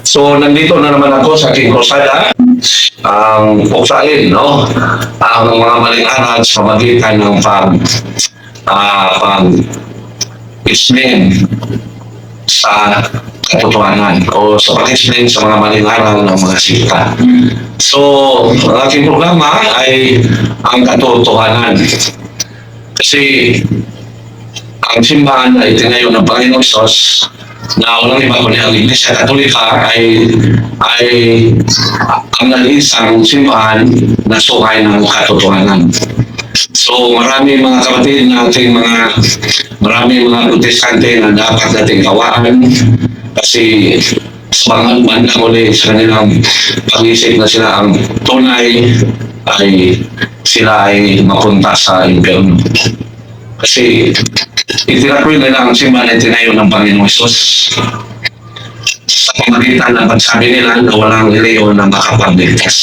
So, nandito na naman ako sa aking krusada, ang puksain, no? Ang mga maling aral sa magitan ng pag-explain sa katotohanan o sa pag-explain sa mga maling aral ng mga sikta. So, ang aking programa ay ang katotohanan. Kasi ang simbahan ay tinayo ng Panginoong Hesus na walang iba kundi ang Iglesia Katolika ay ang nag-iisang simbahan na suhay ng katotohanan. So marami mga kapatid nating marami mga protestante na dapat nating kawaan kasi sa mga bandang uli sa kanilang pag-isip na sila ang tunay ay sila ay mapunta sa impyerno. Kasi itinakwil nila ang simbahan ay tinayo ng Panginoong Hesus sa pamagitan ng pagsabi nila na walang reliyon na makapagligtas.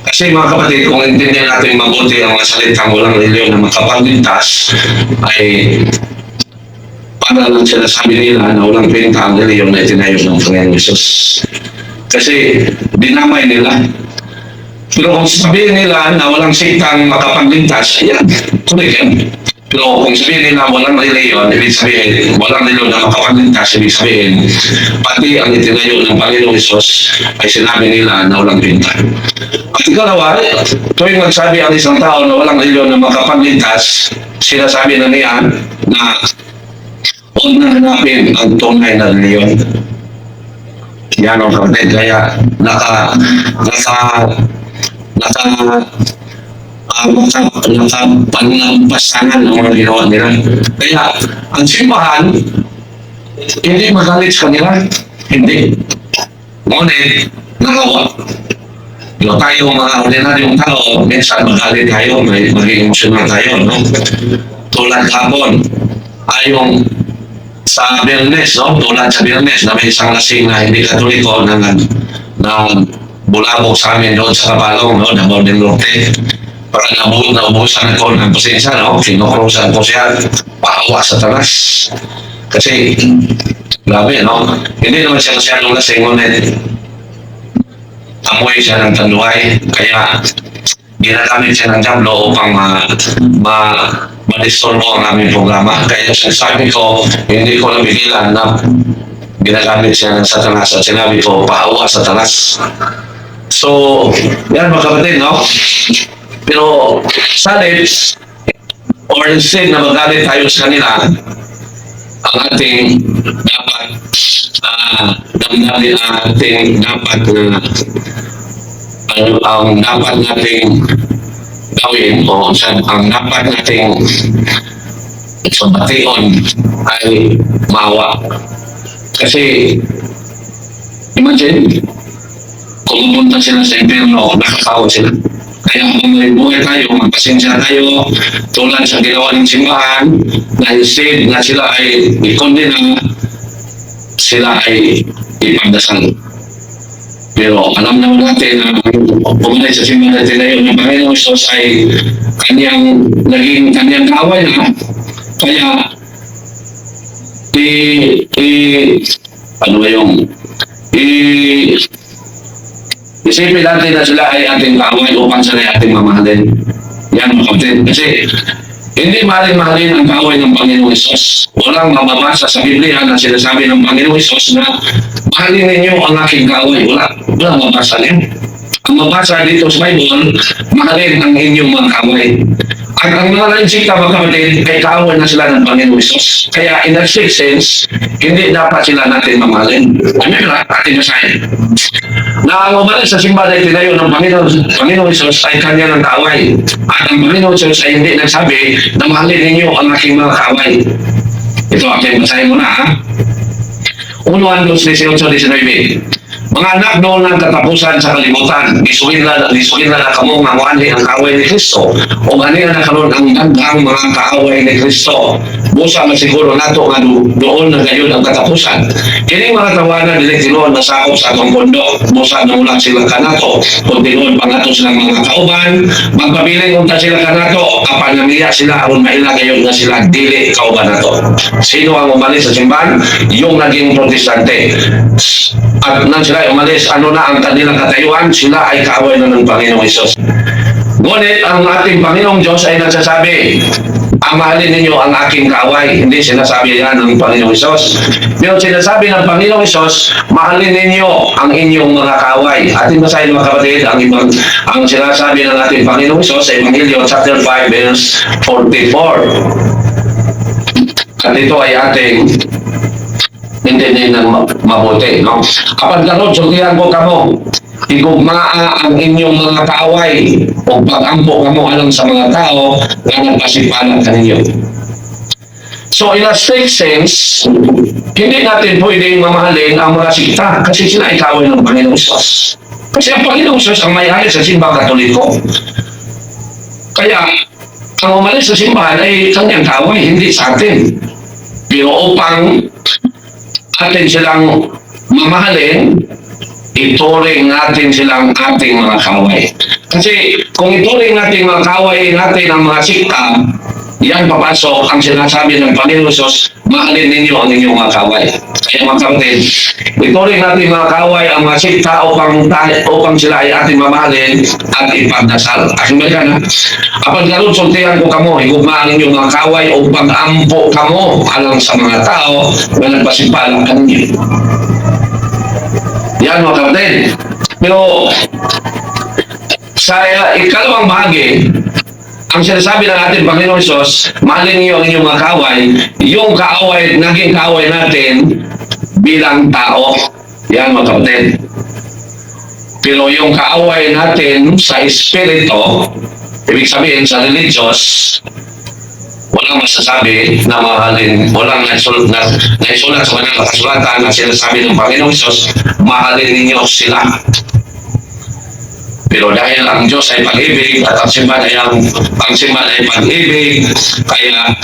Kasi mga kapatid, kung intindihan natin mabuti ang mga salitang walang reliyon na makapagligtas, ay para lang sinasabi nila na walang pinta ang reliyon na itinayo ng Panginoong Hesus. Kasi dinamay nila. Pero kung sabihin nila na walang siktang makapagligtas, yan, correct yan. Pero kung sabihin nila walang reliyon, ibig sabihin, walang reliyon na makapagligtas, ibig sabihin, pati ang itinayo ng Panginoong Hesus ay sinabi nila na walang pinta. At ikalawa, tuwing nagsabi ang isang tao na walang reliyon na makapagligtas, sinasabi na niya na huwag na hanapin ang tunay na reliyon. Yan ang kapatid, kaya nakapanampasanan ng mga ginawa nila. Kaya, ang simbahan, hindi magalit sa kanila. Hindi. Ngunit, nagawa. Pero tayo mga ordinaryong tao, minsan magalit tayo, maging emosyonal tayo, no? Tulad hapon, ayong sa Biyernes, no? Tulad sa Biyernes, na may isang lasing na hindi Katoliko na bulabog sa amin doon sa Kabalong, no? Na Borden Norte. Para naubusan ko ng pasensya, no? Kinukrusan ko siya, paawa sa tanas. Kasi, grabe, no? Hindi naman siya masyadong lasing, ngunit amoy siya ng tanduay. Kaya, ginagamit siya ng Diablo upang ma-disturbo ang aming programa. Kaya sinasabi ko, hindi ko nabigilan na ginagamit siya ng Satanas at sinabi ko, paawa sa Satanas. So, yan mga kapatid, no? Pero salib or instead na magalit tayo sa kanila, ang ating dapat damdamin ating dapat ang dapat nating gawin o ang dapat nating sabation ay maawa. Kasi imagine kung pumunta sila sa impyerno, nakakawa sila. Kaya kung may buhay tayo, magpasensya tayo, tulad sa ginawa ng simbahan, na instead na sila ay ikondena, sila ay ipagdasal. Pero alam naman natin na pumunta sa simbahan natin na yun, yung Panginoong Hesus ay naging kanyang kaaway na. Kaya, isipin natin na sila ay ating kaaway upang sila ay ating mamahalin. Yan mga kapatid. Kasi hindi mahalin ang kaaway ng Panginoong Hesus. Walang mababasa sa Biblia na sinasabi ng Panginoong Hesus na mahalin ninyo ang aking kaaway. Walang mabasa niyo. Ang mabasa dito sa Bible, mahalin ang inyong mga kaaway. At ang mga nansikta mga kapatid ay kaaway na sila ng Panginoong Hesus. Kaya in that sense, hindi dapat sila natin mamahalin. Ano yun ating masahin? Na ang umalis sa simbahan ay tinayo ng Panginoong Hesus ay kanya ng kaaway. At ang Panginoong Hesus ay hindi nagsabi na mahalin ninyo ang aking mga kaaway. Ito aking masahin muna, ha? 1:18-19. Mga anak noon ng katapusan sa kalibutan, isuhin na kamong nanguanhi ang kaaway ni Kristo o ganihan na karon ang daghang mga kaaway ni Kristo. Busa man siguro nato nga doon na gayon ang katapusan. Kini mga tawanan dili tinuod na sakop sa atong mundo. Busa na ulang sila kanato. Kung tinuod pangato silang mga kauban, magpabiling unta sila kanato, apan namiya sila aron maila gayon nga sila dili kauban nato. Sino ang umalis sa simbahan? Yung naging protestante. at nang sila ay umalis, ano na ang kanilang katayuan? Sila ay kaaway na ng Panginoong Hesus. Ngunit ang ating Panginoong Diyos ay nagsasabi, mahalin ninyo ang aking kaaway. Hindi sinasabi yan ng Panginoong Hesus. Pero sinasabi ng Panginoong Hesus, mahalin ninyo ang inyong mga kaaway. Ating basahin mga kapatid, ang sinasabi ng ating Panginoong Hesus sa Evangelio chapter 5 verse 44. At ito ay ating intindihin ng mabuti. No? Kapag gano'n, sultihan ko kamo, igugmaa ang inyong mga kaaway o pag-ampo kamo alang sa mga tao na nagpasipanan kaninyo. So in a strict sense, hindi natin pwedeng mamahalin ang mga sikta kasi sila ay kaaway ng Panginoong Hesus. Kasi ang Panginoong Hesus ang may-ari sa simbang Katoliko. Kaya, ang umalis sa simbahan ay kanyang kaaway, hindi sa atin. Pero upang atin silang mamahalin, ituring natin silang ating mga kaaway. Kasi kung ituring natin mga kaaway natin ang mga sikta, yan papasok ang sinasabi ng Panginoon Hesus, mahalin ninyo ang inyong mga kaaway. Kaya mga kapatid, ituring natin mga kaaway ang mga sikta upang sila ay ating mamahalin at ipagdasal. Aking balikan ha. Kapag gano'n sultihan ko kamo, higugmaan ninyo mga kaaway upang ampo kamo alang sa mga tao na nagpasipalang kaninyo. Yan mga kapatid. Pero sa ikalawang bahagi, ang sinasabi ng ating Panginoon Hesus, mahalin niyo ang inyong mga kaaway, yung kaaway, naging kaaway natin bilang tao. Yan mga kapatid. Pero yung kaaway natin sa espiritu, ibig sabihin sa religious, walang masasabi na mahalin, walang naisulat sa kanyang kasulatan na sinasabi ng Panginoong Hesus, mahalin ninyo sila. Pero dahil ang Diyos ay pag-ibig at ang simbahan ay pag-ibig, kaya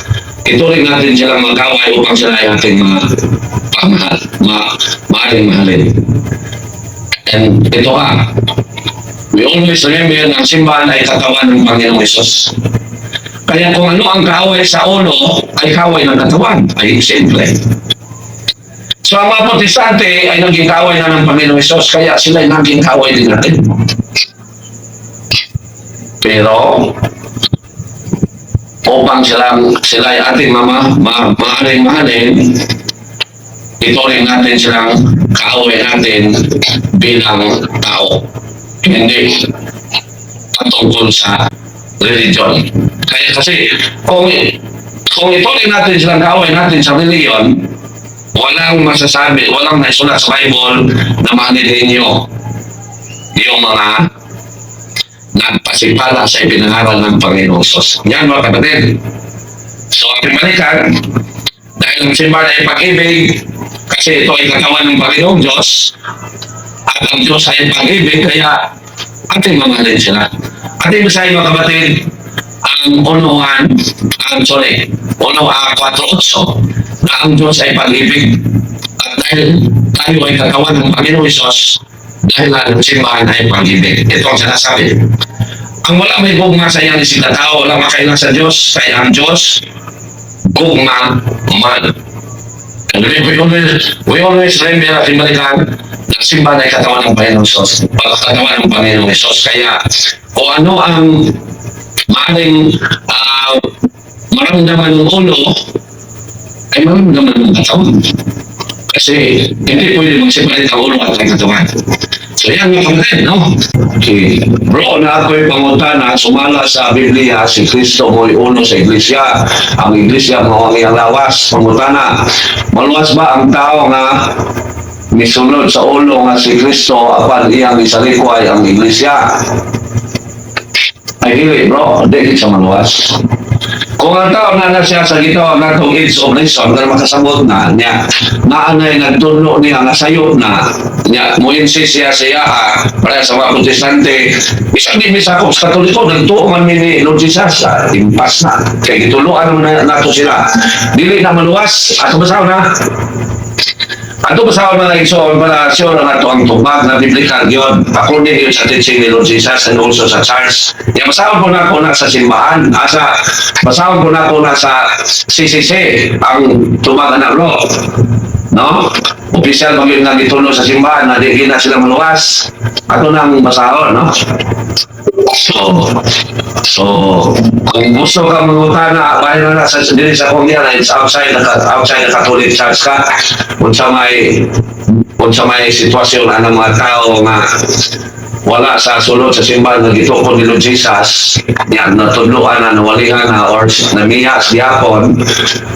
ituring natin silang magkaway upang sila ay ating mga mahalin. And ito we always remember na ang simbahan ay katawan ng Panginoong Hesus. Kaya kung ano ang kaaway sa ulo, ay kaaway ng katawan. Ay simple. So ang mga protestante ay naging kaaway na ng Panginoong Hesus, kaya sila ay naging kaaway din natin. Pero upang sila ay ating mahalin, ituring natin silang kaaway natin bilang tao. Hindi patungkol sa religion. Kaya kasi kung ituring natin silang kaaway natin sa religion, walang masasabi, walang naisulat sa Bible na mahalin ninyo yung mga nagpasipala sa ipinangaral ng Panginoong Hesus. Yan mga kapatid. So ating balikan, dahil ang simbahan ay pag-ibig, kasi ito ay katawan ng Panginoong Diyos, at ang Diyos ay pag-ibig, kaya ating mamahalin sila. Ating basahin mga kapatid, ang 4:8, na ang Diyos ay pag-ibig. At dahil tayo ay katawan ng Panginoong Hesus, dahil ang simbahan ay pag-ibig. Ito ang sinasabi. Ang wala may gugma sa iyang isip na tao, wala makailang sa Diyos, kaya ang Diyos, gugma man. And we always remember at ibalikan na simbahan ay katawan ng Panginoong Hesus. Katawan ng Panginoong Hesus. Kaya kung ano ang maaaring maramdaman ng ulo, ay maramdaman ng katawan. Kasi hindi pwede magsipalit ang ulo at ang katawan. So yan mga kapatid, no? Okay. Bro, na ako'y pangutana, sumala sa Biblia, si Kristo mo'y uno sa iglesia. Ang iglesia mo ang iyang lawas. Pangutana, maluwas ba ang tao nga misunod sa ulo nga si Kristo apan iyang isalikway ang iglesia? Ay hili bro, hindi siya maluwas. Kung ang tao na siya sa gitaw ng itong age of reason, na makasabot na niya, naanay nagtuno niya, nasayot na niya, mo-insist siya para sa mga protestante, isang di misakop sa Katoliko, nagtuo man ni Lord Jesus, impas na. Kaya gituluan na nato sila. Dili na maluwas, at basaw na, Ato ba sa mga igsoon para sure nga ito ang tubag na biblikal yun. According yun sa teaching ni Lord Jesus and also sa church. Yung masahon ko na ako na sa simbahan. Masahon ko na ako na sa CCC, ang tubag na ro. No? Opisyal pag yun nga gitulo sa simbahan na di na sila maluwas. Ato nang masahon, no? So, kung gusto ka mangutana, bayan na sa dili sa kongyan, it's outside the Catholic Church ka. Kung sa may sitwasyon ng mga tao nga wala sa sulod sa simbahan na gito ko ni Lord Jesus, yan, natudluan na, nawalihan na, or namiyas diyapon,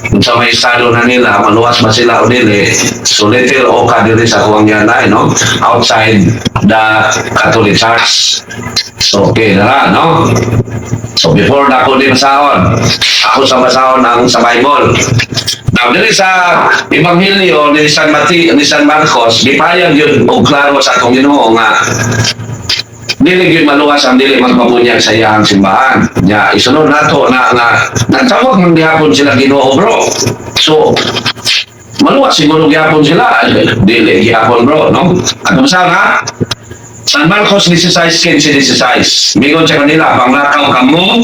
kung sa may estado na nila, maluwas ba sila o dili, so little o ka dili sa kongyan na, no? Outside the Catholic Church. So, okay na, no? So, before na ako din masahon, ako sa masahon ang sa Bible. Now, dili sa Ebanghelyo ni San Marcos, gipayag yun o klaro sa atong Ginoo nga dili gyud maluwas ang dili magpabunyag sa iyang simbahan. Ya, isunod nato na nagtawag man gihapon sila Ginoo, bro. So, maluwas siguro gihapon sila, dili gihapon, bro, no? Ano sa nga? San Marcos 16:15-16. Mingon sa kanila, panglakaw kamo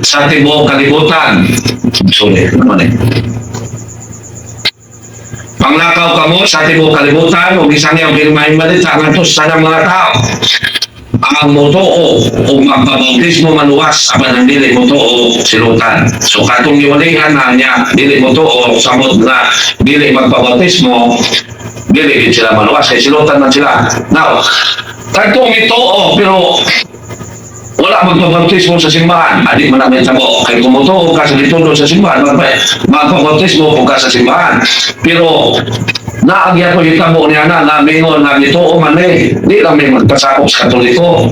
sa tibuok kalibutan. Sorry, ano man eh? Panglakaw kamo sa tibuok kalibutan, ug isang iyang pirmahin balita ngadto sa tanang mga tao. Ang motoo o magpabautismo maluwas apan ang dili motoo silutan. So katong giwalihan na niya dili motoo samot na dili magpabautismo, dili gid sila maluwas kay silutan man sila. Now, katong mitoo pero wala magpabautismo sa simbahan, adi man namin sabo. Kay kumuto ka sa ditulo sa simbahan, magpabautismo po ka sa simbahan. Pero naagya ko yung tabo niya na mingon na dito o mali, di lang may magpasakop sa Katoliko.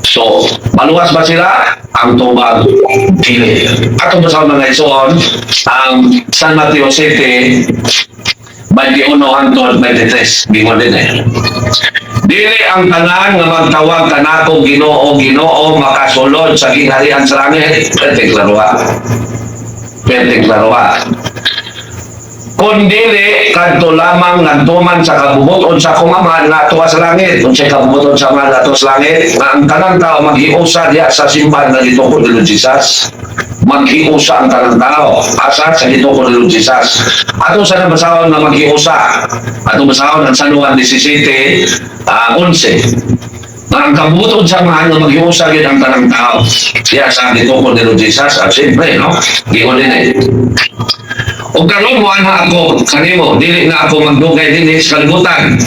So, maluwas ba sila? Ang tubag, dili. Ato ba sa mga isuon, ang San Mateo City, 21 hangtod 23, bingon din eh. Dili ang tanan nga magtawag kanako Ginoo, Ginoo, makasulod sa gingharian sa langit. Perting klaroa. Kundili kadto lamang nagtuman sa kabubuton sa akong Ama nga tuwa sa langit. Kung siya kabubuton sa Ama nga tuwa sa langit, nga ang tanang tao maghiusa diya sa simbahan na dito ko ni Lord Jesus. Maghiusa ang tanang tao. Asa sa dito ko ni Lord Jesus. Ato sa nabasahon na maghiusa. Ato basahon ang San Juan 17, 11. Ang kabubuton sa Ama nga maghiusa yun ang tanang tao. Siya sa dito ko ni Lord Jesus. At siyempre, no? Giyon din eh. O karon mo ana ako kanimo dili na ako magdugay dinhi sa kalibutan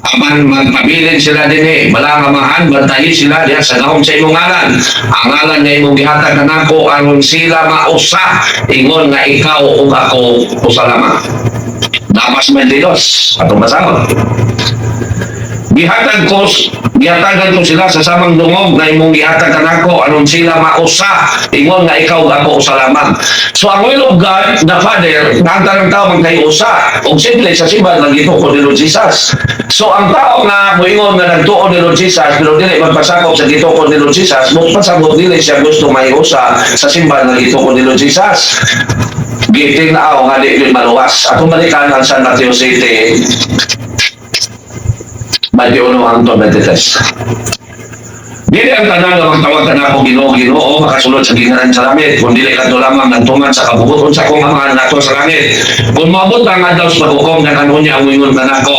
apan magpabilin sila dinhi balangamahan bantayin sila diha sa gahom sa imong ngalan ang ngalan nga imong gihatag kanako aron sila mausa ingon nga ikaw ug ako usa lamang. Dapas mendidos atong basahon. Gihatagan ko sila sa samang dungog na imong gihatag kanako aron sila mausa ingon nga ikaw ako usa lamang. So ang will of God, the Father, nagtarang tao magkaiusa ug simple sa simbahan nagituo ni Lord Jesus. So ang tao nga moingon nga nagtuo ni Lord Jesus pero dili magpasakop sa gituo ni Lord Jesus, mo pasabot dili siya gusto maiusa sa simbahan nagituo ni Lord Jesus. Giting na nga di maluwas. Atong balikan ang San Mateo City. Mateo 1:23. Dili ang tanan nga magtawag kanako Ginoo, Ginoo, makasulod sa gingharian sa langit, kun dili kadto lamang nagtuman sa kabubuton sa akong Ama nato sa langit. Kung maabot ang adlaw sa paghukom nga kanunya ang ingon kanako,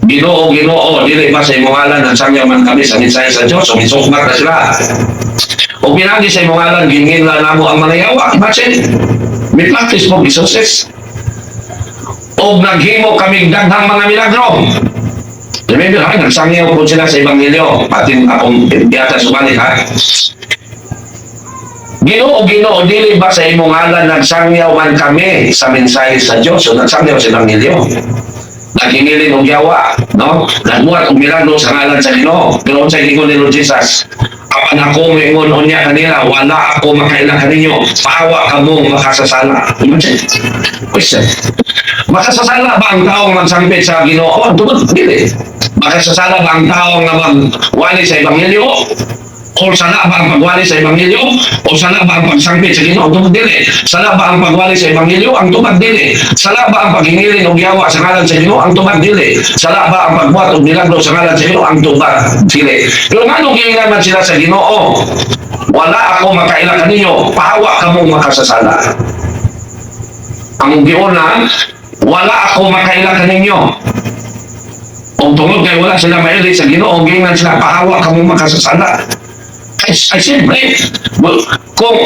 Ginoo, Ginoo, dili ba sa imong ngalan nagsangyaw man kami sa mensahe sa Dios, o misukmat na sila. O pinagi sa imong ngalan ginginla namo ang manayawa, imagine. May practice mo resources. O naghimo kaming daghang mga milagro. Remember ha, nagsangyaw po sila sa Ebanghelyo. Atin akong yata sumali ha. Ginoo, Ginoo, dili ba sa imong ngalan nagsangyaw man kami sa mensahe sa Diyos o nagsangyaw sa Ebanghelyo? Nagingilin og yawa, no? Nagbuhat og milagro sa ngalan sa Ginoo. Pero unsay gingon ni Lord Jesus? Apan ako moingon unya kanila, wala ako makailang kaninyo. Paawa kamo makasasala. Imagine. Question. Makasasala ba ang taong magsampit sa Ginoo? Tungod dili. Makasasala ba ang taong nga magwali sa Ebanghelyo? O sana ba ang pagwali sa Ebanghelyo? O sana ba ang pagsangpit sa Ginoo? Ang tubag dili. Sana ba ang pagwali sa Ebanghelyo? Ang tubag dili. Sana ba ang paghingiling og yawa sa ngalan sa Ginoo? Ang tubag dili. Sana ba ang pagbuhat og milagro sa ngalan sa Ginoo? Ang tubag dili. Pero nganong giingaman sila sa Ginoo? Wala ako makaila kaninyo, pahawa ka mong makasasala. Ang giuna, wala ako makaila kaninyo. Kung tungod kay wala sila maili sa Ginoo, giingan sila, pahawa ka mong makasasala. Ay siyempre, kung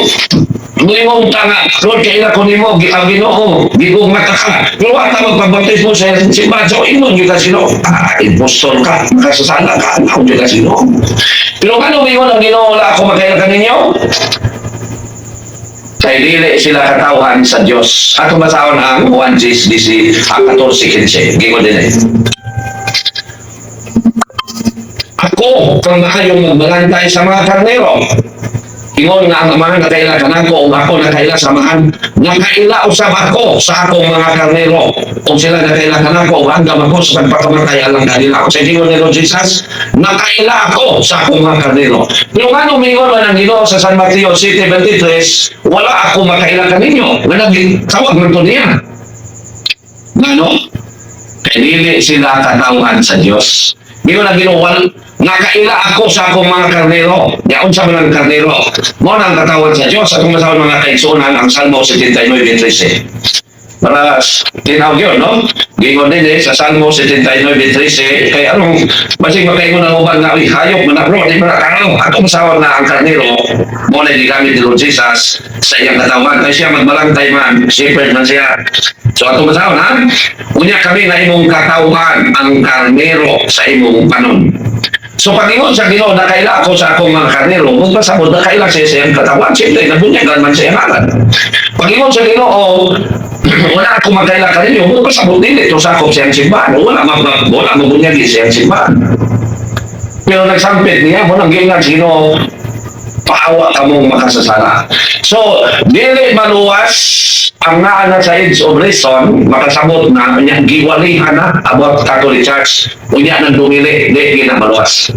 mulimong tanga, Lord, kaila ko nimo, ang Ginoo, gigong mata ka. Pero wala magpabaptis mo sa simbahan, so inon yung kasino. Impostor ka, makasasala ka, ako yung kasino. Pero ano may ang Ginoo, wala ako magkaila kaninyo? Kay dili sila katawhan sa Diyos. At masahon ang 1 GSDC, ang 14-15. Gingon din eh. Ako, kang maayong magbalantay sa mga karnero. Ingon nga ang amahan nakaila ka nako, o ako nakaila samahan. Nakaila usab ako sa akong mga karnero. Kung sila nakaila ka nako, hanggang ako sa pagpakamatay alang kanila. Sa ingon ni Lord Jesus, nakaila ako sa akong mga karnero. Pero nga nung mingon man ang Ginoo sa San Mateo 7:23, wala ako makaila kaninyo. Tawag man to niya. Ngano? Kaya dili sila katawhan sa Diyos. Mingon ang Ginoo, nakaila ako sa akong mga karnero. Yaon sa mga karnero. Mo nang katawan sa Diyos. Akong masawang mga kaigsunan ang Salmo 79:13. Para tinawag yun, no? Gingon din sa Salmo 79:13. Kaya anong, basig makaingon ang uban na, hayop, manakro, di manakaraw. Akong masawang na ang karnero, mo na gamit ni Lord Jesus sa iyang katawan. Kaya siya magbalantay man, shepherd man siya. So atong masawang, ha? Unya kami na imong katawan ang karnero sa imong panon. So pag-ingon sa Ginoo, nakaila ako sa akong mga karnero, kung pasabot, nakaila siya sa iyang katawan, siyempre, nabunyagan man sa iyang alat. Pag-ingon sa Ginoo, wala akong makaila kaninyo, kung pasabot din ito sa akong siyang simbahan, wala mabunyagi sa iyang simbahan. Pero nagsampit niya, munang gingan sa Ginoo, paawa ka mong makasasala. So, dili maluwas ang naana sa Age of Reason, makasabot na, giwalihan na about Catholic Church, unya nang dumili, di maluwas.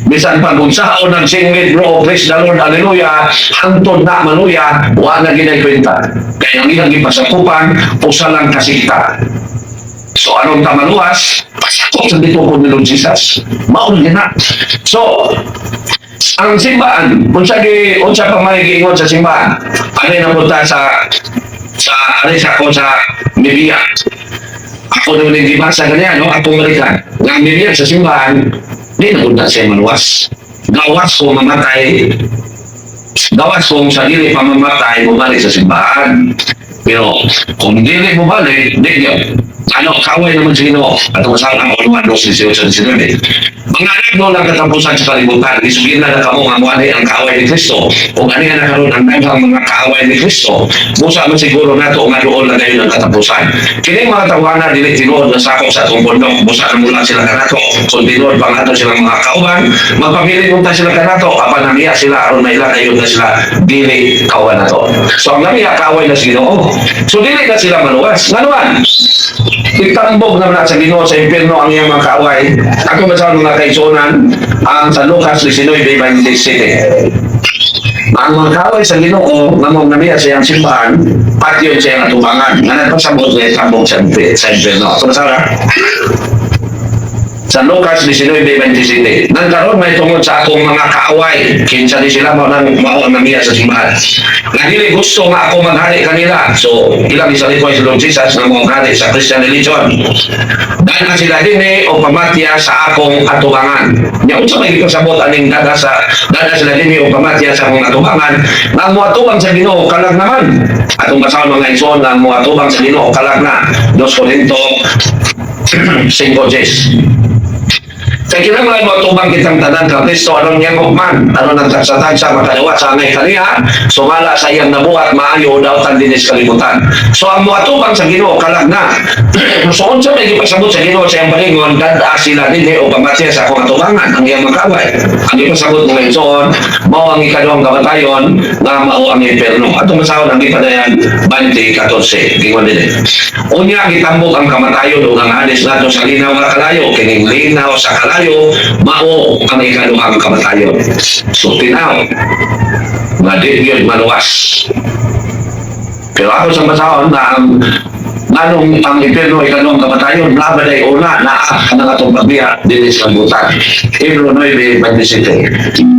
Bisan pag unsaon ng singit, bro, praise the Lord, hallelujah, hantod na maluya, wala na ginagkwenta. Kaya ang ilang ipasakupan, usa lang kasikta. So, anong tamaluwas? Pasakot sa dito ko ni Lord Jesus. Maulin na. So, ang simbahan, unsa pa magiingon sa simbahan, ano na punta sa ako sa Biblia. Ako nung nagdibasa ganyan, no? Ako malikan. Ang Biblia sa simbahan, di na punta siya maluwas. Gawas ko mamatay. Gawas kong sarili pamamatay, bumalik sa simbahan. Pero kung hindi bumalik, di yun. Kaway naman sa Ginoo. At masal ang uluan dos 18-19. Mga anak doon ang katapusan sa kalibutan. Isubihin na kamo nga muanay ang kaaway ni Kristo. Kung ano yan nakaroon ang daghang mga kaaway ni Kristo, busa man siguro na ito nga doon na ngayon ang katapusan. Kini mga tawanan, dili tinuod na sakop sa itong bundok. Busa na mula sila kanato. Kung tinuod pa nga ito silang mga kauban, magpapili punta sila kanato. Apan namiya sila, aron na ilang kayo na sila, dili kawan na to. So ang namiya kaaway na si Ginoo. So dili na sila maluwas. Nganuan? Itambog naman sa Ginoo sa impyerno ang iyang mga kaaway. Ako masabi mga kaisunan ang sa Lucas 19:27. Ang mga kaaway sa Ginoo nga mong namiya sa iyang simbahan, pati yun sa iyang atubangan. Nga nagpasabot na itambog sa impyerno. So masara? Sa Lucas 19:27. Nagkaroon may tungod sa akong mga kaaway. Kinsa di sila mao namiya sa simbahan. Nga dili gusto nga ako maghari kanila. So, ilang isa rin po si Lord Jesus na maghari sa Christian religion. Dahil na sila din o pamatya sa akong atubangan. Nga unsa may gipasabot aning dada sila din o pamatya sa akong atubangan. Nga mo atubang sa Ginoo kalag naman. Atong basahon mga ison nga mo atubang sa Ginoo kalag na. 2 Corinto 5:10. Kaya kinanglan mo tubang kitang tanan ka Kristo, anong niyang hukman, ano nang tagsatag sa makalawa sa angay kaniya, sumala sa iyang nabuhat, maayo daw tan dinis kalibutan. So ang mga tubang sa Ginoo kalag na. So unsa may gipasabot sa Ginoo sa iyang palingon, dada sila dinhi o pamatya sa akong atubangan, ang iyang makaway. Ang ipasabot mo ngayon soon, mao ang ikaduhang kamatayon, nga mao ang impyerno. Atong masahon ang ipadayan 20:14, gingon din. Unya gitambok ang kamatayon o ang hadis nato sa linaw nga kalayo, kining linaw sa kalayo tayo, mao ang ikaduhang kamatayon. So, tinaw, nga di yun maluwas. Pero ako sa masahon na anong ang impyerno ikaduhang kamatayon, laban ay una na ang atong pagbiya din sa butan. Hebrew 9:27.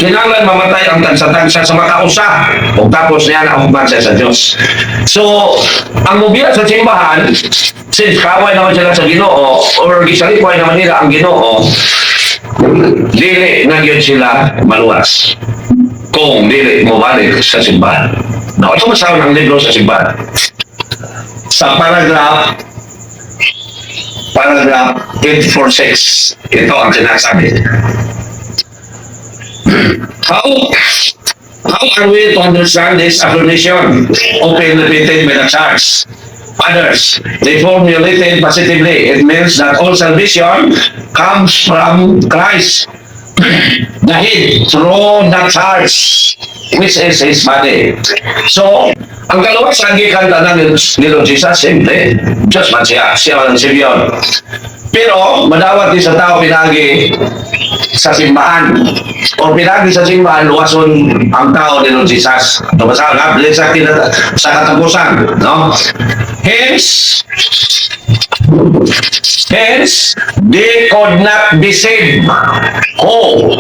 Kinahanglan mamatay ang tansa-tansa sa makausa o tapos niya ang humansa sa Diyos. So, ang mubiya sa simbahan, since kaway naman sila sa Ginoo or gisalipay naman nila ang Ginoo, dili na yun sila maluwas kung dili mo balik sa simbahan. Now, ito masawag ang libro sa simbahan. Sa paragraph 846, ito ang sinasabi. How are we to understand this affirmation open repeated by the church? Others, they formulated positively. It means that all salvation comes from Christ, the head, through the church, which is His body. So, ang kaluwas ang gikanta ng ni Lord Jesus, simple, Diyos man siya ang Savior. Pero, madawat din sa tao pinagi sa simbahan. O pinagi sa simbahan, luwason ang tao ni Lord Jesus. Ito ba sa katapusan, no? Hence, they could not be saved. Oh,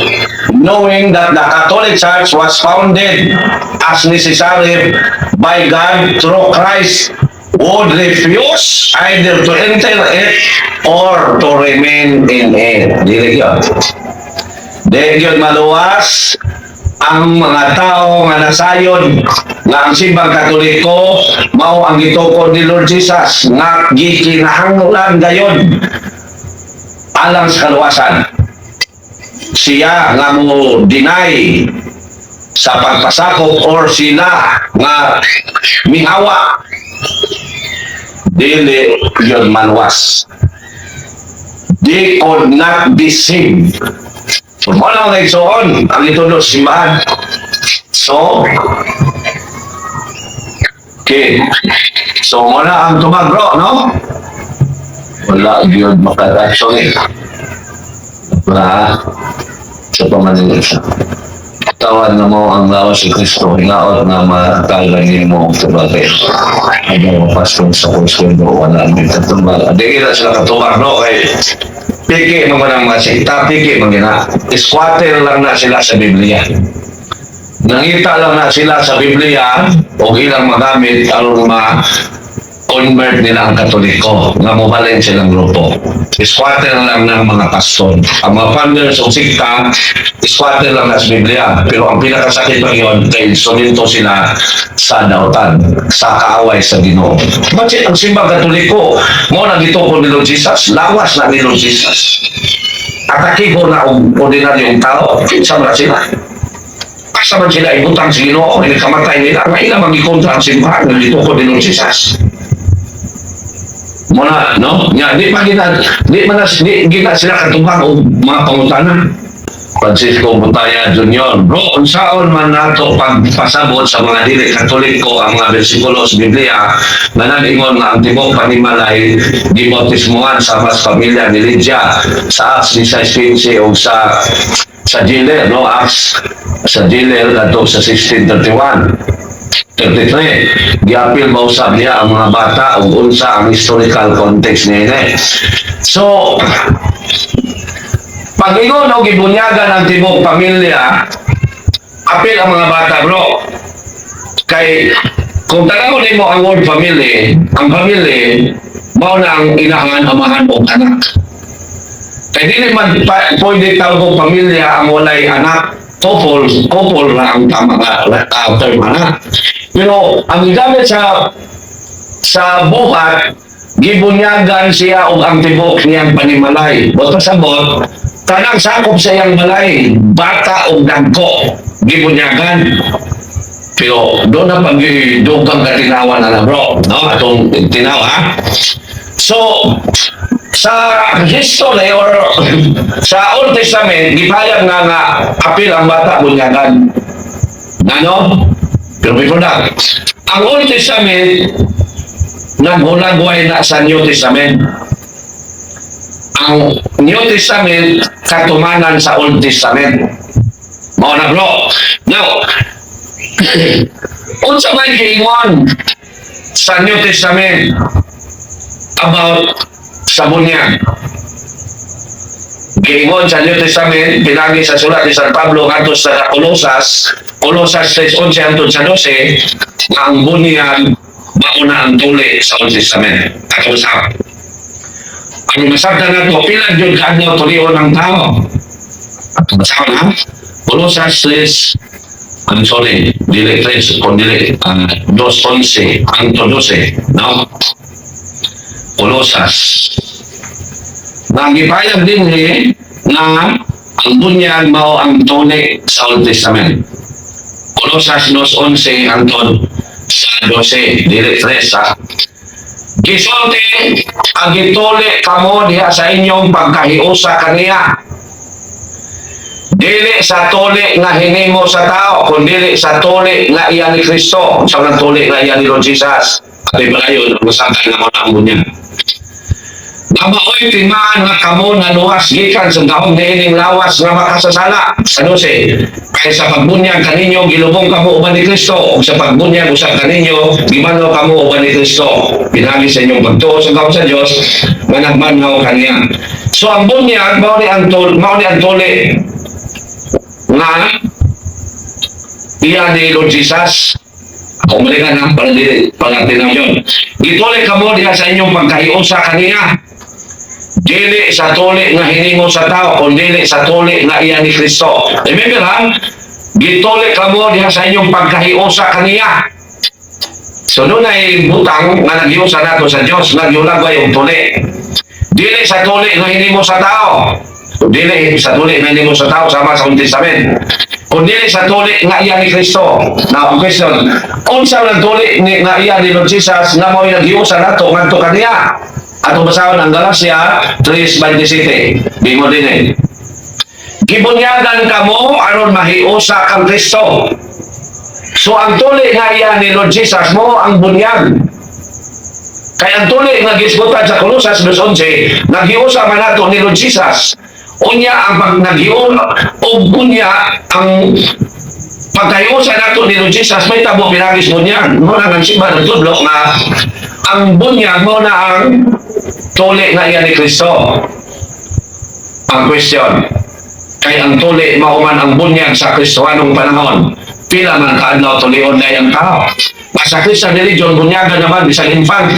knowing that the Catholic Church was founded as necessary by God through Christ, would refuse either to enter it or to remain in it. Dili yun. Dili yun maluwas ang mga tao nga nasayod nga ang simbang Katoliko mao ang gitukod ni Lord Jesus nga gikinahanglan gayon alang sa kaluwasan. Siya nga mo deny sa pagpasakop or sila nga mihawa, dili yun maluwas. They could not be saved. Wala nga igsoon ang itulog simbahan. So, okay. So, wala ang tumagro, no? Wala yun makaraksyon eh. Wala. Sa pamanin siya. Tawan na mo ang lawas si Kristo, hinaot na mataganin mo sa bagay. Ano ang pastong sa kursundo, wala ang katubag. Di kita sila katubag, no? Piki mo ng mga sikta, piki mo gina. Squatter lang na sila sa Biblia. Nangita lang na sila sa Biblia o ilang magamit ang convert nila ang Katoliko nga mabalin silang grupo. Squatter lang ng mga pastor. Ang mga founders o sikta, squatter lang na sa Biblia. Pero ang pinakasakit pa yun, kay suminto sila sa dautan, sa kaaway sa Ginoo. Bakit ang simbang Katoliko, mo nagituko ni Lord Jesus, lawas na ni Lord Jesus. Atakibo na ang ordinaryong tao, sa mga sila. Asa man sila ibutang sa Ginoo, kamatay nila, nga ilang magikontra ang simbahan, nagituko ni Lord Jesus. Muna, no? Nga, di gina sila katubang o mga pangutanan. Francisco Butaya Jr. Bro, unsaon man nato pagpasabot sa mga dili Katoliko ang mga bersikulo sa Biblia nga nag-ingon nga ang tibok panimalay gibautismuhan sa mas pamilya ni Lydia sa Acts 16:15 o sa jailer, no? Acts sa jailer kadto sa 16:31. 33, giapil mausap niya ang mga bata o unsa ang historical context niya. So, pag ingon o gibunyagan ang tibok pamilya, apil ang mga bata, bro. Kay, kung tanawin mo ang word family, ang family, mao na ang inahan, amahan o anak. Kaya di naman pwede tawag pamilya ang walay anak, couple na ang tama term anak. Pero ang gamit sa buhat, gibunyagan siya o ang tibok niyang panimalay. Bota sabot, kanang sakop sa iyang balay, bata o dagko, gibunyagan. Pero doon na pag-dugang katinawan na bro, no? Atong tinaw, ha? So, sa history or sa Old Testament, gipayag nga apil ang bata bunyagan. Ano? Pero before that, ang Old Testament naghulagway na sa New Testament. ang New Testament katumanan sa Old Testament. Mao na bro. Now, unsa man giingon sa New Testament about sa bunyag? Giingon sa New Testament, pinagi sa sulat ni San Pablo ngadto sa Colosas 3:11 hangtod sa 12, nga ang bunyag mauna ang tuli sa Old Testament. Ato sa ang masabtan na ito, pila yun kaadlaw tulion ng tao. Ato sa na Colosas 3, I'm sorry, dili 3, kung dili 2:11 hangtod 12, no? Colosas. Nagipayag din na ang bunyag mao ang tuli sa Old Testament. Colosas 2:11 hangtod sa 12, dili 3 ha. Gisulti ang gituli kamo diha sa inyong pagkahiusa kaniya. Dili sa tuli nga hinimo sa tao, kundi sa tuli nga iya ni Kristo. Sa nang tuli nga iya ni Lord Jesus. At ibayon, masakay na mo na ang bunyag. Mabaoy timaan nga kamo na luwas gikan sa dahong niining lawas nga makasasala sa 12. Kaya sa pagbunyag kaninyo gilubong kamo uban ni Kristo, ug sa pagbunyag usab kaninyo gimanaw kamo uban ni Kristo. Pinagi sa inyong pagtuo sa kaon sa Dios nga nagbanhaw kaniya. So ang bunyag mao ni ang tuli nga iya ni Lord Jesus. Ako malikan na para tinaw yun. Gituli kamo diha sa inyong pagkahiusa kaniya. Dili sa tuli nga hinimo sa tao, kundi sa tuli nga iya ni Kristo. Remember ha? Gituli kamo diha sa inyong pagkahiusa kaniya. So doon ay butang nga naghiusa nato sa Diyos, nagyulagway yung tuli. Dili sa tuli nga hinimo sa tao. Dili sa tuli nga hinimo sa tao, sama sa Old Testament. Kundi sa tuli nga iya ni Kristo. Now, question, unsa lang tuli nga iya ni Lord Jesus nga mo naghiusa nato ngadto kaniya? Ato basahan ang Galacia 3:27. Bimo din Gibunyagan kamo aron mahiusa kang Kristo. So ang tuli nga iya ni Lord Jesus mo ang bunyag. Kaya ang tuli nga gisgutan sa Colosas 2:11, naghiusa man nato ni Lord Jesus. Unya ang pag naghiusa o bunya ang pagkahiusa nato ni Lord Jesus may tabo pinagis bunyag. Mo na nagsimba ng tudlo nga ang bunyag mo na ang tuli nga iya ni Kristo. Ang question, kay ang tuli mauman ang bunyag sa Kristohanong panahon, pila man kaadlaw tulion na ang tao. Sa Christian religion, bunyagan naman bisag infant.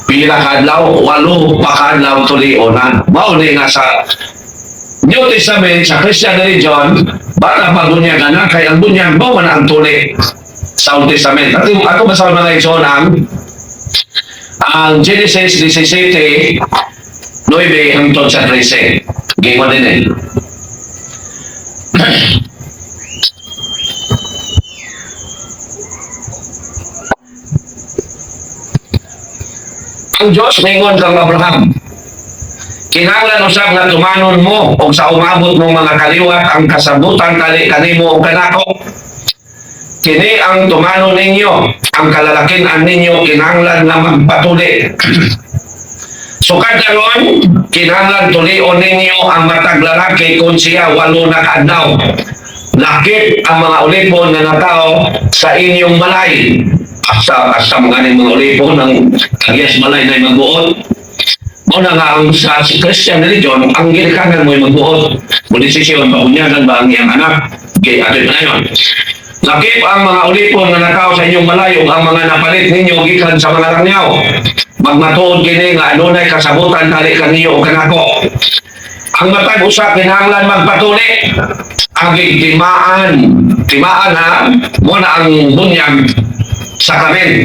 Pila kaadlaw, 8 pa kaadlaw tulionan. Mao ni nga sa New Testament, sa Christian religion, bata pa bunyagan na, kay ang bunyag mo man ang tuli sa Old Testament. Ako ba sa mga igsoon ang Genesis 17, 9 hangtod sa 13. Gimo din Ang Diyos mingon kang Abraham, kinahanglan usab nga tumanon mo o sa umabot mong mga kaliwat ang kasabutan kanimo o kanako. Kini ang tumanon ninyo, ang kalalakihan ninyo kinahanglan na magpatuli. So kadalon, kinahanglan tulion ninyo ang matag lalaki kung siya 8 na kaadlaw. Lakip ang mga ulipon na natao sa inyong balay. Asta mga mga ulipon ng agyas balay na magbuot. Muna nga ang sa Christian religion, ang ginikanan mo yung magbuot. Bulisisyon, paunyagan ba ang iyang anak? Okay, ato na yun. Lakip ang mga ulipon na natao sa inyong balay o ang mga napalit ninyo gikan sa mga langyaw. Magmatuod kini nga adunay kasabutan dali kaniyo o kanako. Ang matag usa kinahanglan magpatuli. Agig timaan ha, mo na ang bunyag sa kamen.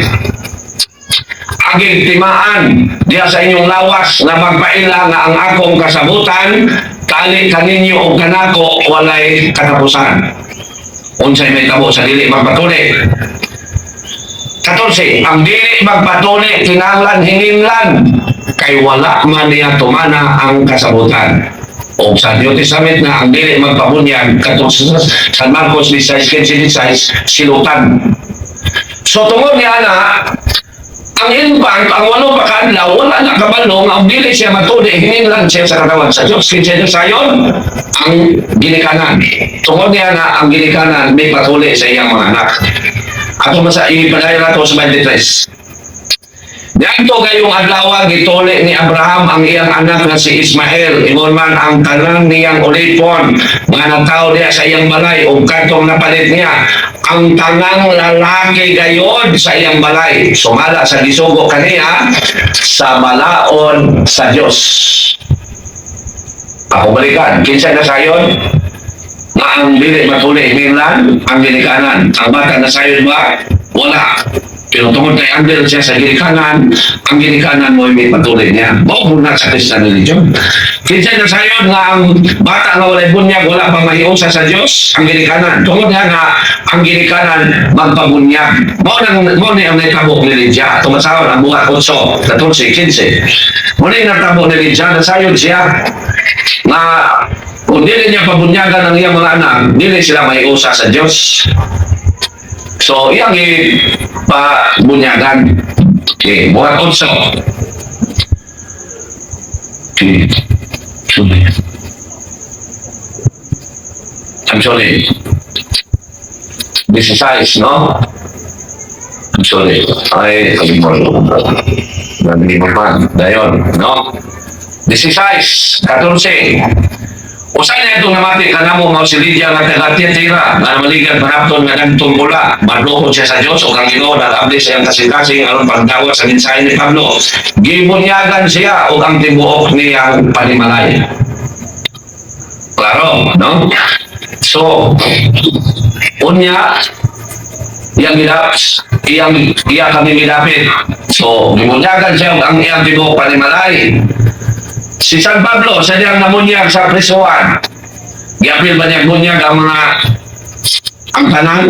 Agig timaan diya sa inyong lawas na magpaila nga ang akong kasabutan dali kaninyo o kanako walay katapusan. Unsay may tabo sa dili magpatuli. 14, ang dili magpatuli kinahanglan hinimlan kay wala man niya tumana ang kasabutan. O sa New Testament na ang dili magpabunyag katong sa San Marcos 16:16 silutan. So tungod ni ana Ang impact, ang walo pa kaadlaw, wala na kabalo nga ang dili siya matuli, hininglan siya sa katawan sa Diyos. Kinsa Diyos sayon, ang ginikanan. Tungod niya na ang ginikanan may patuli sa iyang mga anak. Ato masa ipadayon nato sa 23. Dito kayong adlaw gituli ni Abraham ang iyang anak na si Ismael. Ingon man ang tanan niyang ulipon nga nagtaw diya sa iyang balay ug kadtong napalit niya ang tanang lalaki gayon sa iyang balay. Sumala sa gisugo kaniya sa balaod sa Dios. Ako balikan, kinsa na sayon? Nga ang dili matuli hinlan ang ginikanan. Ang bata na sayon ba? Wala. Pero tungkol kay Andel siya sa ginikanan, ang ginikanan mo may patuloy niya. Bawa muna sa Christian religion. Kinsa na sayon nga ang bata nga walay bunyag, wala pang mahiusa sa Diyos, ang ginikanan. Tungkol nga nga ang ginikanan magpabunyag. Mo ni ang naitabo ni Lydia. Tumasawon ang buhat 8, 14, 15. Mo ni natabo ni Lydia na sayon siya nga kung dili niya pabunyagan ang iyang mga anak, dili sila mahiusa sa Diyos. So, iyang pabunyagan. Okay, buhat 8. Okay. I'm sorry. This is size, no? I'm sorry. Ay, kalimutan. Nandito pa. Dayon, no? This is size. 14. Usa na itong namati ka na mo mga si Lydia nga taga-Tiyatira na maligan panapton nga nagtong bula. Madlokod siya sa Diyos o kang Ginoo na abli sa iyang kasing-kasing aron pagdawa sa mensahe ni Pablo. Gibunyagan siya o kang tibuok niyang panimalay. Klaro, no? So, unya, iya kami gidapit. So, gibunyagan siya o ang iyang tibuok panimalay. Si San Pablo, sa diyang namunyag sa prisuan. Giapil ba niya bunyag ang mga ang tanan?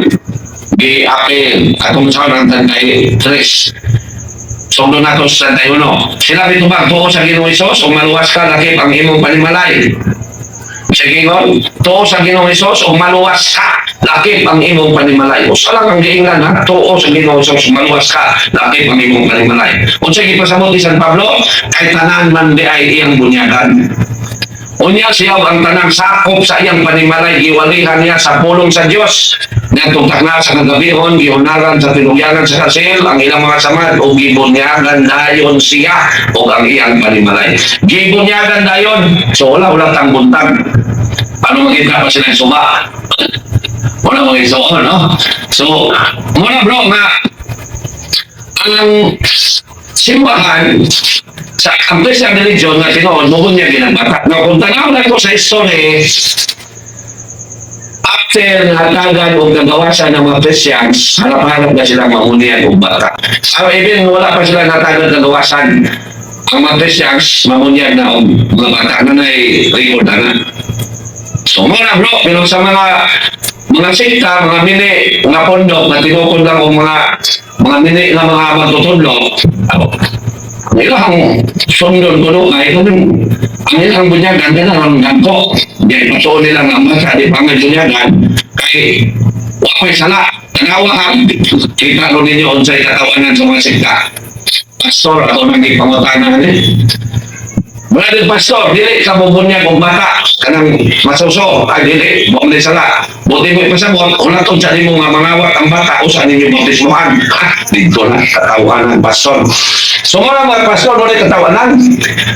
Giapil. Atong sa ng 33. Sogdo na ito sa 31. Sila dito ba, tuo sa Ginoong Hesus o maluwas ka lakip ang imong panimalay? Sa gingon, tuo sa Ginoong Hesus o maluwas ka lakip ang imong panimalay. O sa lang ang giingnan ha, tuo sa Ginoong Hesus o maluwas ka lakip ang imong panimalay. O sige pasabot ni San Pablo, kay tanan man di ay iyang bunyagan. Unya siya ang tanang sakop sa iyang panimalay, giwalihan niya sa pulong sa Diyos. Nagtugtak na sa kagabihon, gihunaran sa tinugyanan sa kasil, ang ilang mga samad, o gibunyagan dayon siya, o ang iyang panimalay. Gibunyagan dayon, so wala tang buntag. Paano magkita pa sila suba? Wala mga iso, no? So, muna bro, nga, ang simbahan, sa ang Christian religion na tinoon, mubunyag ginagbatak. Now, kung tanaw na ko sa history, after natagan o nagawasan ng mga Christians, harap-harap na silang mamunihan o batak. Even wala pa sila natagan nagawasan, ang mga Christians, mamunihan na o mga batak na na-record na. So, muna bro, pero sa mga sekta, mga mini, mga pondok na tinukod lang o mga mini na mga matutudlo, ang ilang sundon ko doon ay ang ilang bunyagan nila ang ganto. Di patuon nila nga masa, di pangagbunyagan. Kay wakay sala, tanawahan, kita rin ninyo unsay katawanan sa mga sekta. Pastor, ako naging pangutanan Brother Pastor, dili ka bubunyag o bata, kanang masuso, ay dili, buong di sala. Buti mo ipasabot, kung natong siya mo nga mangawat ang bata, o saan ninyo bautismohan? Dito na, katawanan, Pastor. So mga Pastor, ulit katawanan.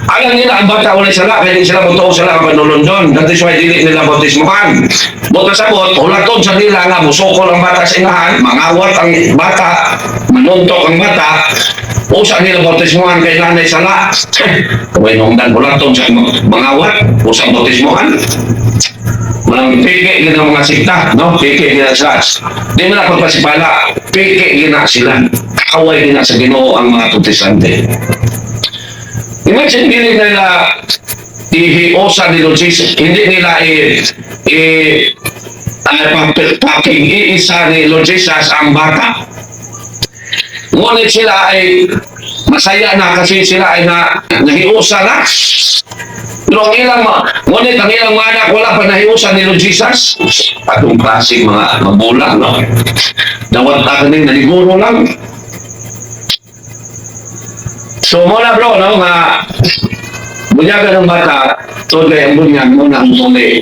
Alam nila ang bata ulit sala, kaya di sila buto sila ang panulundon. That is why dili nila bautismohan. Buta sabot, kung natong siya nila nga, musukol ang bata sa inahan, mangawat ang bata, manuntok ang bata, o saan nila bautismohan kay nanay sala. Kaway nung bulatong sa mangawat o sa bautismohan. Walang peke gina mga sikta, no? Peke gina sila. Di mo na pagpasipala, peke gina sila. Kakaway gina sa Ginoo ang mga protestante. Imagine hindi nila ihiusa ni Lord Jesus, hindi nila iisa ni Lord Jesus ang bata. Ngunit sila ay masaya na kasi sila ay nahiusa na. Pero ang ilang ngunit ang ilang mga anak wala pa nahiusa ni Lord Jesus. Atong klaseng mga mabulang, no? Nawat ka kaning naliguro lang. So muna bro, no, nga bunyagan ng bata, tunay ang bunyag muna ang tunay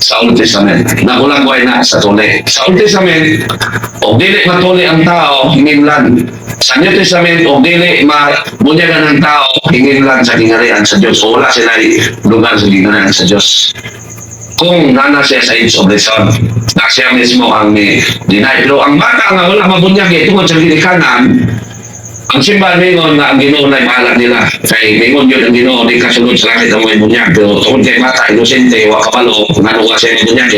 sa Old Testament. Nakulang ko ay na sa tunay. Sa Old Testament, o dili matuli ang tao, hinginlan. Sa New Testament, o dili mabunyagan ng tao, hinginlan sa gingharian sa Diyos. O wala sila lugar sa gingharian sa Diyos. Kung nana siya sa age of reason, na siya mismo ang deny. Pero ang bata nga wala mabunyag, tungkol sa ginikanan, ang simbahan ngayon na ang Ginoo na ibahala nila. Kay ngayon yun ang Ginoo, di kasunod sa langit ang mga bunyag. Pero tungkol kay bata, inosente, wakapalo, kung ano kasi ang bunyag,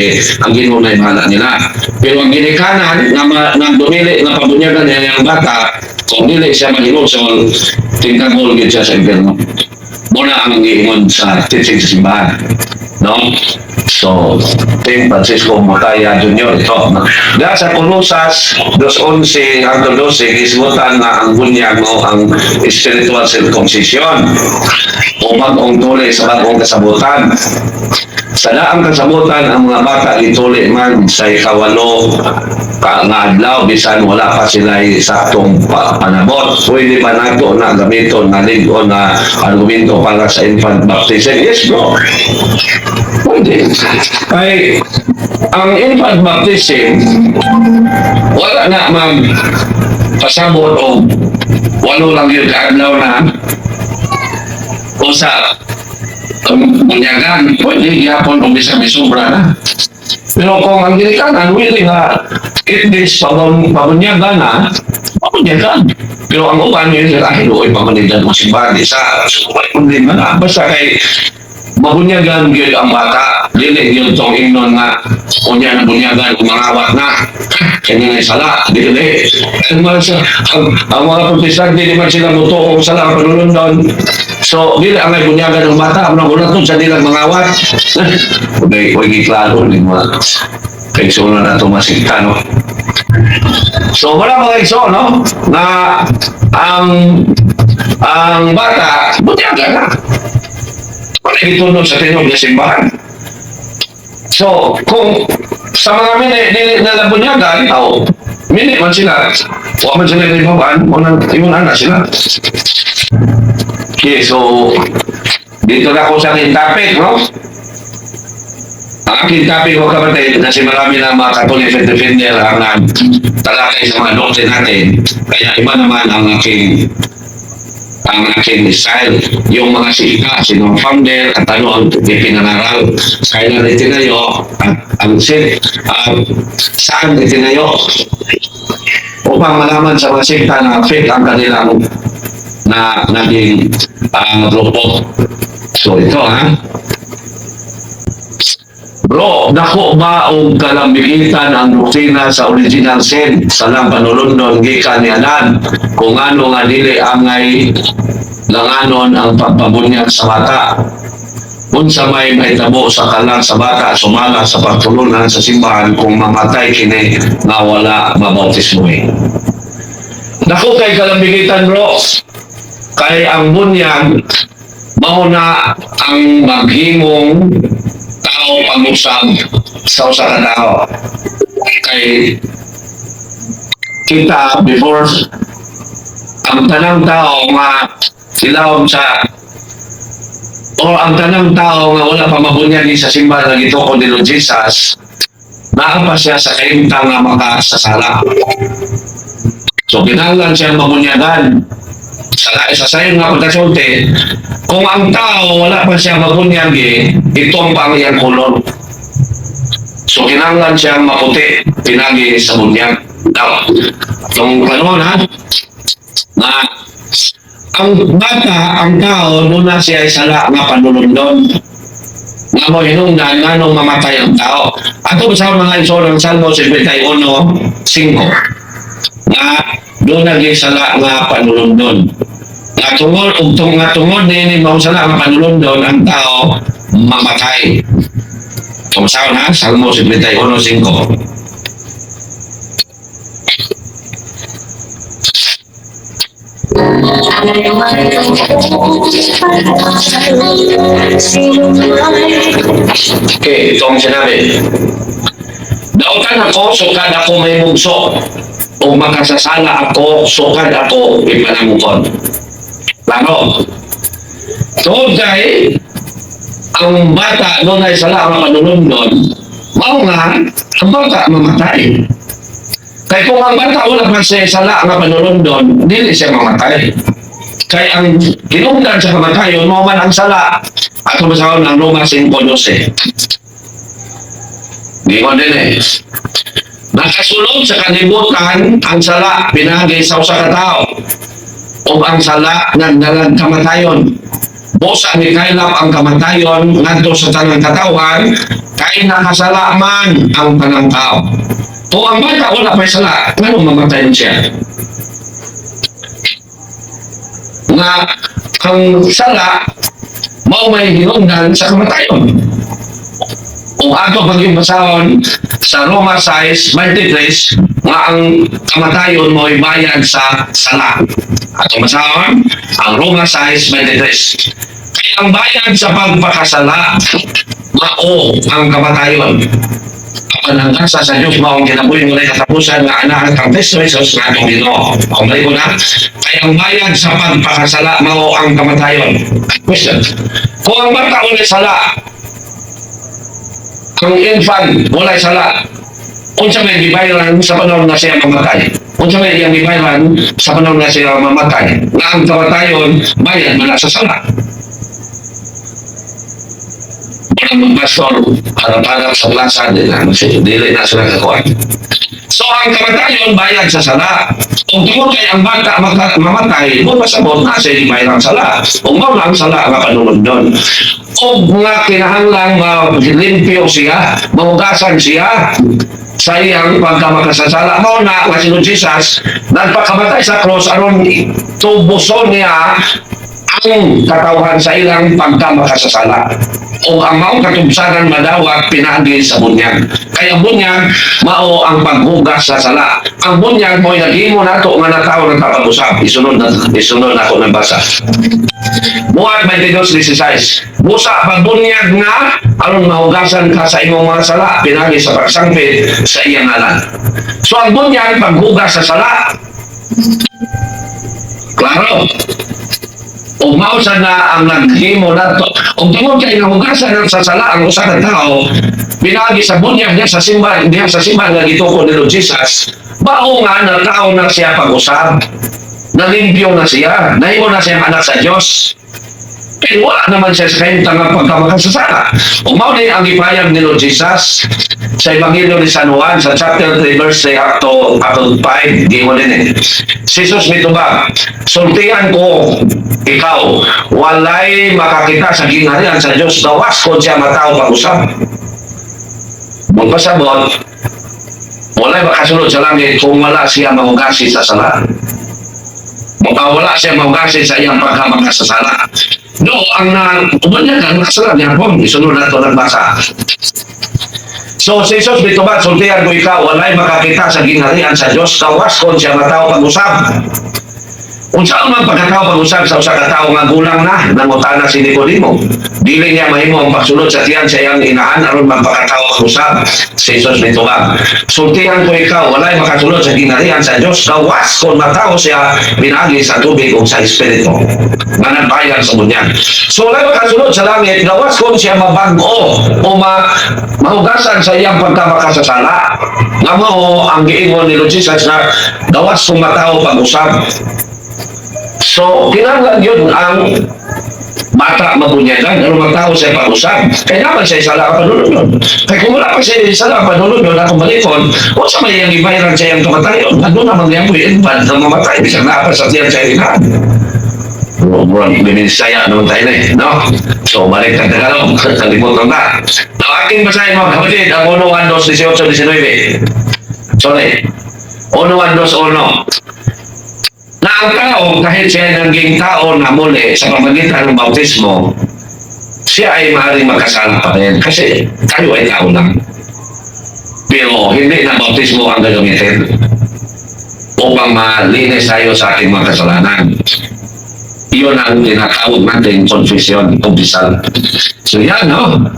ang Ginoo na ibahala nila. Pero ang ginikanan na dumili, na pabunyagan niya ang bata, kung dili siya mahinusol, tingkagol yun siya sa impyerno. Muna ang giingon sa teaching sa simbahan. No? So, St. Francisco Mutaya Jr. Ito. Dahil sa Colosas 2:11 hanggang 12, isutan na ang bunyag mo ang spiritual circumcision o bagong tuli sa bagong kasabutan. Sa daang kasabutan, ang mga bata ituli man sa ikawalo nga adlaw, bisan wala pa sila saktong panabot. Pwede pa nato na gamiton na ligon na argumento para sa infant baptism. Yes, bro. Pwede. Ay, ang infant baptism, wala na pasabot o walo lang yun kaadlaw na o sa bunyagan, pwede yapon kung bisa may sobra na. Pero kung ang ginikanan, willing nga, it is pabunyagan na, pabunyagan. Pero ang uban yun, dahil o ipamanigan mo si Badi sa hindi man na. Basta kay mabunyagan yun ang bata, dili yun itong ingnon nga, kunya na bunyagan, umangawat na. Kanya na sala, dili. Ang mga protestante, di man sila muto o sala ang panunundon. So, dili ang may bunyagan ng bata, ang nagulat nun sa nilang mangawat. Huwag iklaro, hindi mo kaigso na ito masikta, no? So, wala mga kaigso, no? Na ang bata, bunyagan na. Wala itunod sa tinog na simbahan. So, kung sa mga mini na bunyagan, mini man sila, huwag man sila ibaban, imunan na sila. Okay, so, dito na ako sa aking topic, no? Ang aking topic ko kapatid, kasi marami na mga Catholic defender ang talakay sa mga doctrine natin. Kaya iba naman ang aking style, yung mga sika, sinong founder, at ano ang ipinangaral. Kaya na itinayo, saan itinayo, upang malaman sa mga sikta na fit ang kanilang na naging grupo. So ito Bro, dako ba o kalambigitan ang doktrina sa original sin sa lang panulundon gikan ni Anan kung ano nga dili angay langanon ang pagpabunyag sa bata. Unsa may mahitabo sa kalang sa bata sumala sa pagtulunan sa simbahan kung mamatay kini nga wala mabautismo. Dako kay kalambigitan bro. Kay ang bunyag mao na ang maghimong tao pag-usab sa usa ka tao. Kay kita before ang tanang tao nga silawom sa o ang tanang tao nga wala pa mabunyag sa simbahan nga gituko ni Lord Jesus, naa pa siya sa kaimtang nga makasasala. So kinahanglan siya mabunyagan. Sa sayon nga pagkasulti, kung ang tao wala pa siya mabunyagi, ito ang pangyayang kulon. So kinahanglan siyang maputi, pinagi sa bunyag. Now, itong panahon na ang bata, ang tao, muna siya ay sala nga panulundon. Nga mo hinungdan nga nung mamatay ang tao. Ato sa mga iso ng Salmo 51:5 nga doon naging sala nga panulundon. Nga tungod ni mausala nga panulundon ang tao mamatay. Kung saan Salmo 51:5. Okay, itong sinabi. Dautan ako, sukad ako may mugso. o makasasala ako, sukad ako, ipanamukod. Klaro. So, kay, ang bata doon ay sala ang panulundon, mao nga, ang bata mamatay. Kaya kung ang bata wala pa siya sala ang panulundon, dili siya mamatay. Kaya ang kinungdan sa kamatayon, mo man ang sala, at kumasahon ng Roma 5:12. Di mo din eh. Nakasulod sa kalibutan ang sala, pinagay sa usa ka tao. O ang sala, nagdalag kamatayon. Busa ni kailap ang kamatayon ngadto sa tanang katawan, kay nakasala man ang tanang tao. Kung ang bata wala pa sala, ano mamatayin siya? Nga ang sala mao may hinungdan sa kamatayon. Kung ato pag yung basahon sa Roma 6:23 nga ang kamatayon mo ay bayad sa sala. Ato basahon ang Roma 6:23. Kaya ang bayad sa pagpakasala mao ang kamatayon. Ang sa Diyos mo ang kinabuhi mo na katapusan na anak ng Kristo Jesus na atong Ginoo. Ang balik ko na, kaya ang bayad sa pagpakasala mao ang kamatayon. Question. Kung ang bata ulit sala, ang infant wala sala, unsa may gibayran sa panahon na siya mamatay? Unsa may iyang gibayran sa panahon na siya mamatay? Nga ang kamatayon bayad mula sa sala. Walang pastor, harap-harap sa plaza, dili na sila kakuha. So, ang kamatayon, bayad sa sala. Kung tungkol kay ang bata mamatay, mo pasabot na siya di bayad ang sala. Kung mo lang sala, mapanunod doon. O nga kinahanglang limpyo siya, mahugasan siya, sa iyang pagkamakasasala. Mao na, kasi nung Jesus, nagpakamatay sa cross, aron tubuson niya ang katawhan sa ilang pagkamakasasala. O ang maong katubsanan madawat pinagi sa bunyag. Kaya bunyag, mao ang paghugas sa sala. Ang bunyag mo ay naghimo na ito nga na tao ng kapag-usap. Isunod na ako nabasa. Buhat 22:16. Busa pagbunyag nga, aron mahugasan ka sa imong mga sala, pinagi sa pagsangpit sa iyang ngalan. So ang bunyag, paghugas sa sala. Klaro. O mausa na ang naghimo nato. O tungod kay nahugasan sa sala ang usa ka tao, pinagi sa bunyag niya sa simbahan, diha sa simbahan nga gituko ni Lord Jesus. Bao nga na tao na siya pag-usab. Nalimpyo na siya, nahimo na siyang anak sa Diyos. Pero wala naman siya sa kayong tangang pagkamakasasala. Umaw na ang ipayag ni Lord Jesus sa Ebanghelyo ni San Juan sa chapter 3 verse 3 up to 5. Di mo din eh. Si Jesus mitubag, sultihan ko ikaw, walay makakita sa gingharian sa Diyos, gawas ko siya matao pag-usap. Magpasabot, walay makasunod sa langit kung wala siya mahugasi sa sala. Wala siya mahugasi sa iyang pagkamakasasala. No, ang umanyagan, nakasala niya po, isunod na ito nagbasa. So, si Jesus mitubag, sultihan ko ikaw, walay makakita sa gingharian sa Diyos, gawas ko siya matao pag-usap. Kung saan man pagkatao pag-usap sa usa ka tao nga gulang na, nangutana si Nicodemo. Dili niya mahimo ang pagsunod sa tiyan sa iyang inahan aron magpakatao pag-usap. Si Jesus mitubag, sultihan ko ikaw, walay makasunod sa gingharian sa Diyos, gawas kung matao siya pinagi sa tubig o sa Espiritu. Nga nagbayad sa bunyag. So, walay makasunod sa langit, gawas kung siya mabago o mahugasan sa iyang pagkamakasasala. Nga mo ang giingon ni Lord Jesus na gawas kung matao pag-usap. So, kinahanglan yun ang bata mabunyagan, ano magtao siya pag-usap. Kaya naman siya isala ka panulod yun. Kaya kung wala pa siya isala ka panulod yun, akong balikon, kung sa may yung ibayaran siya yung kamatayon, ano naman niya po yung infant na mamatay, bisang napas at yan siya inahan. Murang bininisaya naman tayo na eh, no? So, balik ka Tagalog, kalimutan ka. Ang aking basahin mga kapatid, ang 1:18-19. Sorry. 1:1-1. Na ang tao, kahit siya naging tao na muli sa pamagitan ng bautismo, siya ay maaaring magkasala pa rin. Kasi tayo ay tao lang. Pero hindi na bautismo ang gagamitin upang malinis tayo sa ating mga kasalanan. Iyon ang tinatawag natin confession of the Son. So yan, no?